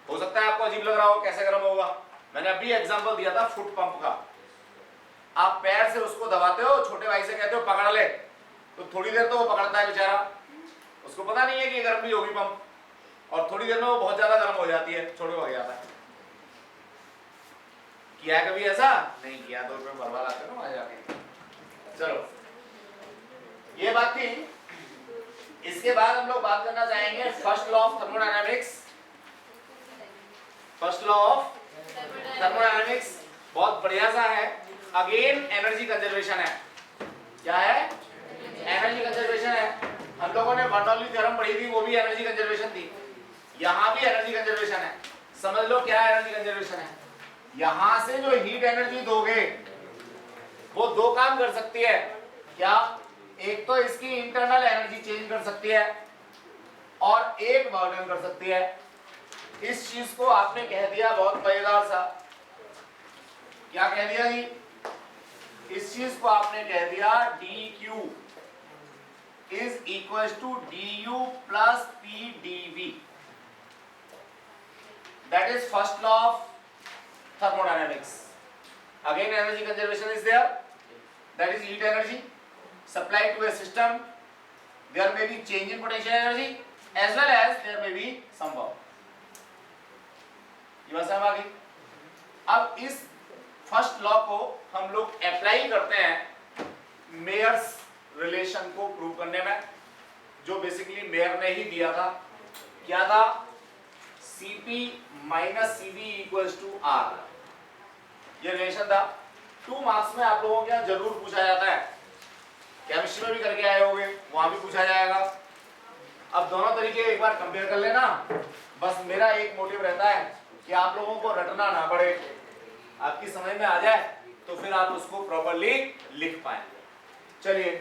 हो सकता है आपको अजीब लग रहा हो, कैसे गर्म होगा? मैंने अभी एग्जांपल दिया था फुट पंप का। आप पैर से उसको दबाते हो, छोटे भाई से कहते हो पकड़ ले, तो थोड़ी देर तो वो पकड़ता है बेचारा, उसको पता नहीं है कि गर्म भी होगी पंप, और थोड़ी देर में वो बहुत ज्यादा गर्म हो जाती है, छोटे हो जाता है। किया कभी ऐसा? नहीं किया तो फिर बर्बाद आते ना वहां जाके। चलो ये बात थी। इसके बाद हम लोग बात करना चाहेंगे first law of thermodynamics. First law of thermodynamics बहुत बढ़िया सा है। अगेन एनर्जी कंजर्वेशन है। क्या है? एनर्जी कंजर्वेशन है। हम लोगों ने बर्नौली थ्योरम पढ़ी थी, वो भी एनर्जी कंजर्वेशन थी। यहाँ भी एनर्जी कंजर्वेशन है। समझ लो क्या एनर्जी कंजर्वेशन है। यहां से जो हीट एनर्जी दोगे वो दो काम कर सकती है। क्या? एक तो इसकी इंटरनल एनर्जी चेंज कर सकती है और एक बर्नन कर सकती है। इस चीज को आपने कह दिया बहुत मजेदार सा। क्या कह दिया जी? इस चीज को आपने कह दिया dq is equal to du plus p dv। That is first law of thermodynamics. Again energy conservation is there, that is heat energy supplied to a system. There may be change in potential energy as well as there may be some work. ये बात समझ आ गई? अब इस first law को हम लोग apply करते हैं मेयर्स रिलेशन को प्रूव करने में, जो बेसिकली मेयर ने ही दिया था। क्या था? Cp minus Cv equals to R। ये रिलेशन था। 2 मार्क्स में आप लोगों के यहाँ जरूर पूछा जाता है, केमिस्ट्री में भी करके आए होंगे, वहां भी पूछा जाएगा। अब दोनों तरीके एक बार कंपेयर कर लेना। बस मेरा एक मोटिव रहता है कि आप लोगों को रटना ना पड़े, आपकी समझ में आ जाए तो फिर आप उसको प्रॉपर्ली लिख पाए। चलिए,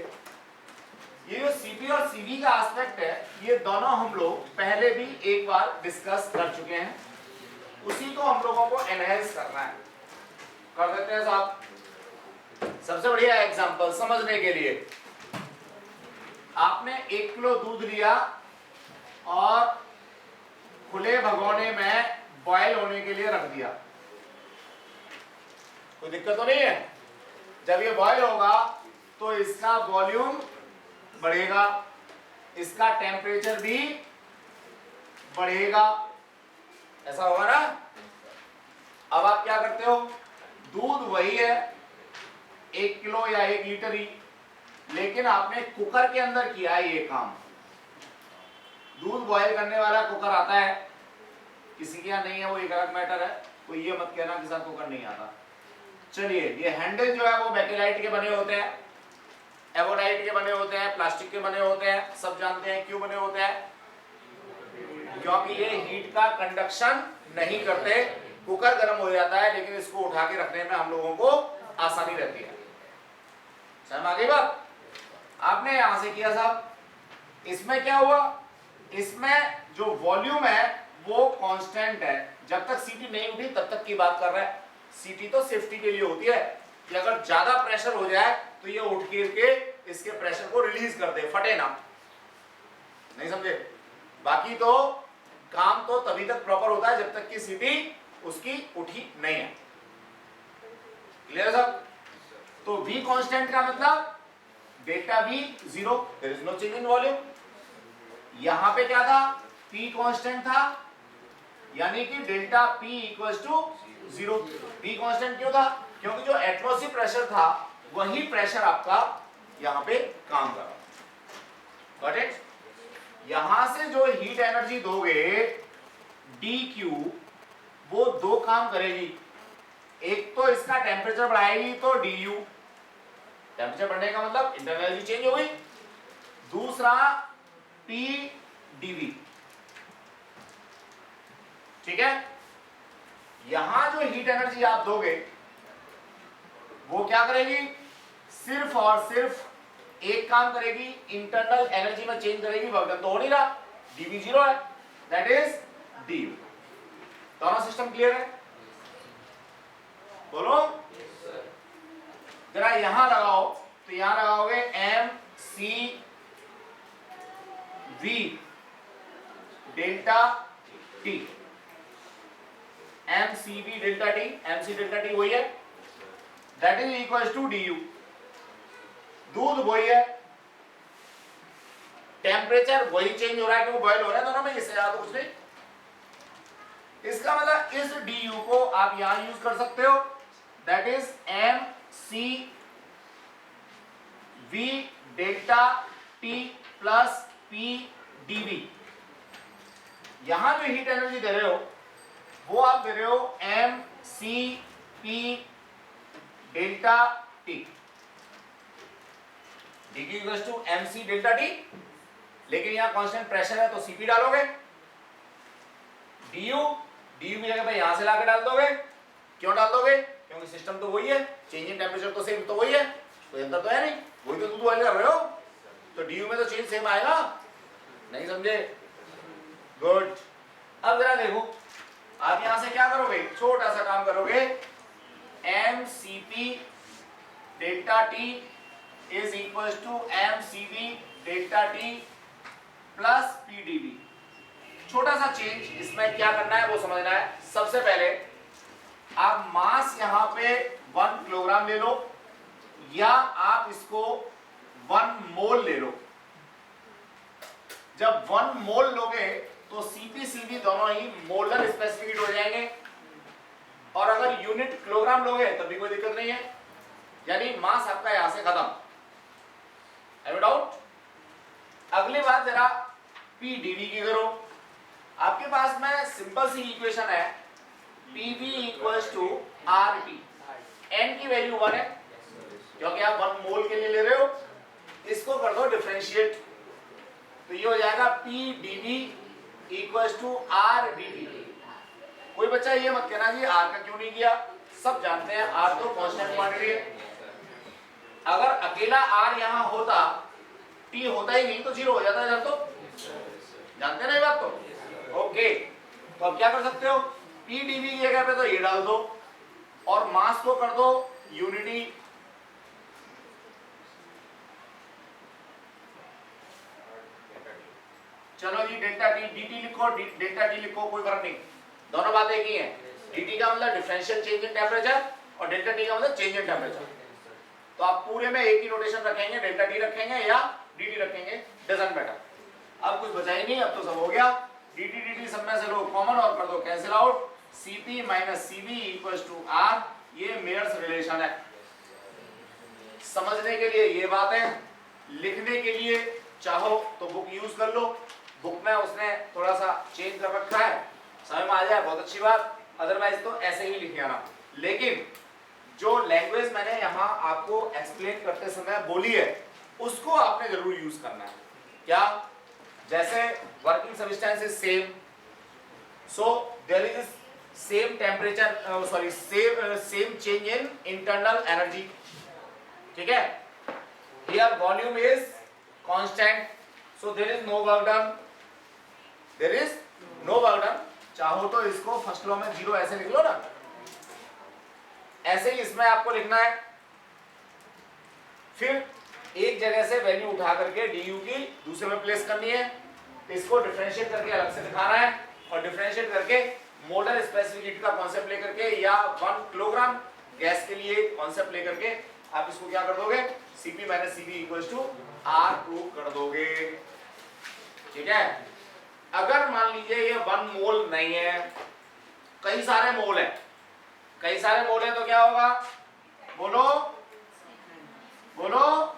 ये जो Cp और Cv का एस्पेक्ट है, ये दोनों हम लोग पहले भी एक बार डिस्कस कर चुके हैं। उसी को हम लोगों को एनहांस करना है। कर देते हैं साहब। सबसे बढ़िया एग्जांपल समझने के लिए, आपने 1 किलो दूध लिया और खुले भगोने में बॉयल होने के लिए रख दिया, कोई दिक्कत तो नहीं है। जब ये बॉयल होगा तो इसका वॉल्यूम बढ़ेगा, इसका टेम्परेचर भी बढ़ेगा, ऐसा होगा ना। अब आप क्या करते हो, दूध वही है 1 किलो या 1 लीटर ही, लेकिन आपने कुकर के अंदर किया है ये काम। दूध बॉयल करने वाला कुकर आता है, किसी के यहाँ नहीं है वो एक अलग मैटर है, कोई ये मत कहना कि साथ कुकर नहीं आता। चलिए, ये हैंडल जो है वो बेकेलाइट के बने होते हैं, एवोडाइट के बने होते हैं, प्लास्टिक के बने होते हैं, सब जानते हैं क्यों बने होते हैं, क्योंकि ये हीट का कंडक्शन नहीं करते। कुकर गर्म हो जाता है लेकिन इसको उठा के रखने में हम लोगों को आसानी रहती है। समझ आ गई बात? आपने यहां से किया साहब, इसमें क्या हुआ, इसमें जो वॉल्यूम है वो कांस्टेंट है, जब तक सीटी नहीं उठी तब तक की बात कर रहा है। सीटी तो सेफ्टी के लिए होती है कि अगर ज्यादा प्रेशर हो जाए तो ये उठ के इसके प्रेशर को रिलीज कर दे, फटे ना, नहीं समझे। बाकी तो काम तो तभी तक प्रॉपर होता है जब तक कि सीटी उसकी उठी नहीं है। क्लियर साहब? तो V कांस्टेंट का मतलब delta V 0, there is no change in volume. यहां पे क्या था, P कांस्टेंट था, यानी कि delta P equals to 0। P constant क्यों था, क्योंकि जो एटमॉस्फेरिक प्रेशर था वही प्रेशर आपका यहां पे काम कर रहा है। Got it? यहां से जो हीट एनर्जी दोगे dQ, वो दो काम करेगी। एक तो इसका टेम्परेचर बढ़ाएगी तो du, टेम्परेचर बढ़ने का मतलब इंटरनल एनर्जी चेंज हो गई। दूसरा P dV, ठीक है। यहां जो हीट एनर्जी आप दोगे वो क्या करेगी, सिर्फ और सिर्फ एक काम करेगी, इंटरनल एनर्जी में चेंज करेगी, वर्क डन तो हो नहीं रहा, dV 0 है, दैट इज du। दोनों सिस्टम क्लियर है? बोलो जरा, यहां लगाओ तो यहां लगाओगे mCV delta T, mCV delta T, mC delta T वही है, that is equal to du। दूध वही है, टेम्परेचर वही चेंज हो रहा है क्योंकि बॉयल हो रहा है दोनों में, इससे ज्यादा कुछ नहीं। इसका मतलब इस du को आप यहां यूज कर सकते हो, that is mCV delta T plus P dV। यहां जो हीट एनर्जी दे रहे हो वो आप दे रहे हो mCP delta T, dQ equals to mC delta T, लेकिन यहां कांस्टेंट प्रेशर है तो Cp डालोगे, du की जगह पे यहां से लाके डाल दोगे। क्यों डाल दोगे, क्योंकि सिस्टम तो वही है, चेंज इन टेम्परेचर तो सेम तो वही है, कोई अंतर तो है नहीं, वही तो दूध बॉयल कर रहे हो, तो du में तो चेंज सेम आएगा, नहीं समझे? गुड। अब जरा देखो, आप यहां से क्या करोगे, छोटा सा काम करोगे, mCp delta T is equal to mCV delta T plus P dV। छोटा सा चेंज, इसमें क्या करना है वो समझना है। सबसे पहले आप मास यहां पे 1 किलोग्राम ले लो, या आप इसको 1 मोल ले लो। जब 1 मोल लोगे तो CpCv दोनों ही मोलर स्पेसिफिक हीट हो जाएंगे, और अगर यूनिट किलोग्राम लोगे तब भी कोई दिक्कत नहीं है, यानी मास आपका यहां से खत्म। Have doubt? अगली बात जरा P dV की करो। आपके पास में सिंपल सी इक्वेशन है, PV equals to RT, N की वैल्यू 1 है क्योंकि आप 1 मोल के लिए ले रहे हो, इसको कर दो डिफरेंशिएट, तो ये हो जाएगा P dV equals to R dt। कोई बच्चा ये मत कहना जी R का क्यों नहीं किया, सब जानते हैं R तो कांस्टेंट क्वांटिटी है, अगर अकेला R यहां होता, T होता ही नहीं तो 0 हो जाता है, तो जानते हैं ना ये बात तो। ओके, तो अब क्या कर सकते हो, P dV की जगह पे तो ये डाल दो और मास को कर दो यूनिटी, चलो जी डेल्टा टी, dt लिखो, डेल्टा टी लिखो, कोई फर्क नहीं, दोनों बातें एक ही हैं। dt का मतलब डिफरेंशियल चेंज इन टेम्परेचर और डेल्टा टी का मतलब चेंज इन टेम्परेचर। तो आप पूरे में एक ही नोटेशन रखेंगे, डेल्टा टी रखेंगे या dt रखेंगे, डजंट मैटर। अब कुछ बचा ही नहीं, अब तो सब हो गया। dt dt सब में से लो कॉमन और कर दो cancel out, Cp minus Cv equals to R, ये मेयर्स रिलेशन है। समझने के लिए ये बात है, लिखने के लिए चाहो तो बुक यूज कर लो, बुक में उसने थोड़ा सा चेंज कर रखा है, समझ में आ जाए बहुत अच्छी बात, अदरवाइज तो ऐसे ही लिख आना। लेकिन जो लैंग्वेज मैंने यहाँ आपको एक्सप्लेन करते समय बोली है उसको आपने जरूर यूज करना है। क्या? जैसे working substance is same, so there is same temperature, sorry same change in internal energy, ठीक है। Here volume is constant, so there is no work done, there is no work done. चाहो तो इसको first law में 0 ऐसे लिख लो ना, ऐसे ही इसमें आपको लिखना है। फिर एक जगह से वैल्यू उठा करके du की दूसरे में प्लेस करनी है, इसको डिफरेंशिएट करके अलग से दिखाना है और डिफरेंशिएट करके मोलर स्पेसिफिक हीट का कॉन्सेप्ट लेकर के या 1 किलोग्राम गैस के लिए कॉन्सेप्ट लेकर के आप इसको क्या कर दोगे, Cp minus Cv equals to R prove कर दोगे, ठीक है। अगर मान लीजिए ये 1 मोल नहीं है, कई सारे मोल है, कई सारे मोल है, तो क्या होगा, बोलो बोलो,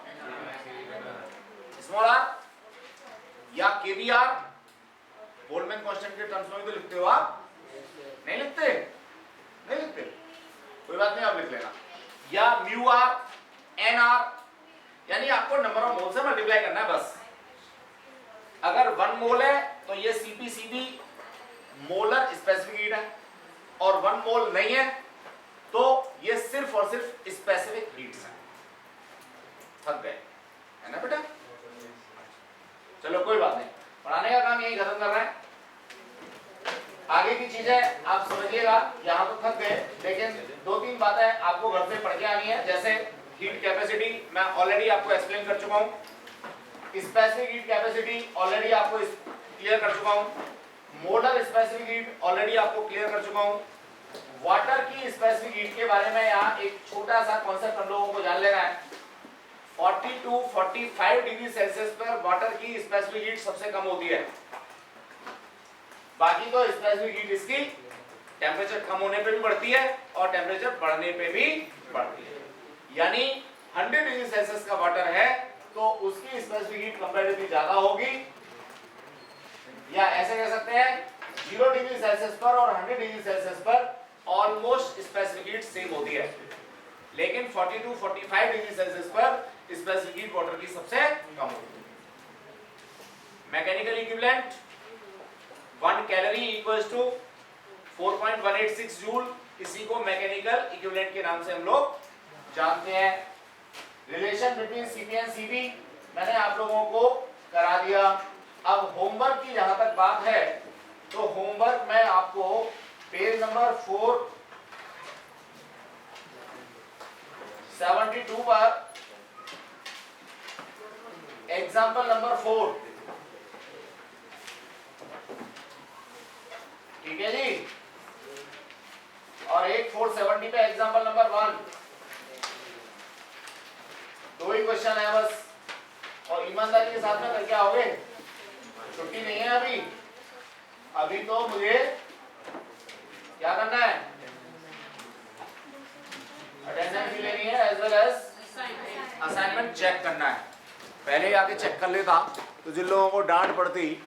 स्मॉल r या kbr, बोल्टजमैन कांस्टेंट के टर्म्स में तो लिखते हो आप, नहीं लिखते, नहीं लिखते, कोई बात नहीं आप लिख लेना, या म्यू आर, एन आर, यानी आपको नंबर ऑफ मोल से मल्टीप्लाई करना है बस। अगर 1 मोल है तो ये CpCv मोलर स्पेसिफिक हीट है, और 1 मोल नहीं है तो ये सिर्फ और सिर्फ स्पेसिफिक हीट्स है। थक गए है ना बेटा? चलो कोई बात नहीं, पढ़ाने का काम यही खत्म कर रहे हैं, आगे की चीजें आप समझिएगा। यहाँ तो थक गए, लेकिन 2-3 बातें आपको घर से पढ़ के आनी है। जैसे हीट कैपेसिटी मैं ऑलरेडी आपको एक्सप्लेन कर चुका हूँ, स्पेसिफिक हीट कैपेसिटी ऑलरेडी आपको क्लियर कर चुका हूँ, मोलर स्पेसिफिक हीट ऑलरेडी आपको क्लियर कर चुका हूँ। वाटर की स्पेसिफिक हीट के बारे में यहाँ एक छोटा सा कॉन्सेप्ट हम लोगों को जान लेना है। 40 to 45 डिग्री सेल्सियस पर वाटर की स्पेसिफिक हीट सबसे कम होती है, बाकी तो स्पेसिफिक हीट इसकी टेम्परेचर कम होने पे भी बढ़ती है और टेम्परेचर बढ़ने पे भी बढ़ती है। यानी 100 डिग्री सेल्सियस का वाटर है तो उसकी स्पेसिफिक हीट कंपैरेटिवली ज्यादा होगी, या ऐसे कह सकते हैं 0 डिग्री सेल्सियस पर और 100 डिग्री सेल्सियस पर ऑलमोस्ट स्पेसिफिक हीट सेम होती है, लेकिन 40 to 45 डिग्री सेल्सियस पर स्पेसिफिक हीट वाटर की सबसे कम होती है। Mechanical equivalent 1 calorie equals to 4.186 joule, इसी को मैकेनिकल इक्विवेलेंट के नाम से हम लोग जानते हैं। Relation between Cp and Cv मैंने आप लोगों को करा दिया। अब होमवर्क की जहां तक बात है तो होमवर्क में आपको पेज नंबर 472 पर एग्जाम्पल नंबर 4, ठीक है जी, और एक 470 पे एग्जाम्पल नंबर 1, 2 ही क्वेश्चन है बस, और ईमानदारी के साथ में करके आओगे, छुट्टी नहीं है अभी, अभी तो मुझे क्या करना है, अटेंडेंस भी लेनी है as well as assignment check करना है। पहले आके चेक कर लेता तो जिन लोगों को डांट पड़ती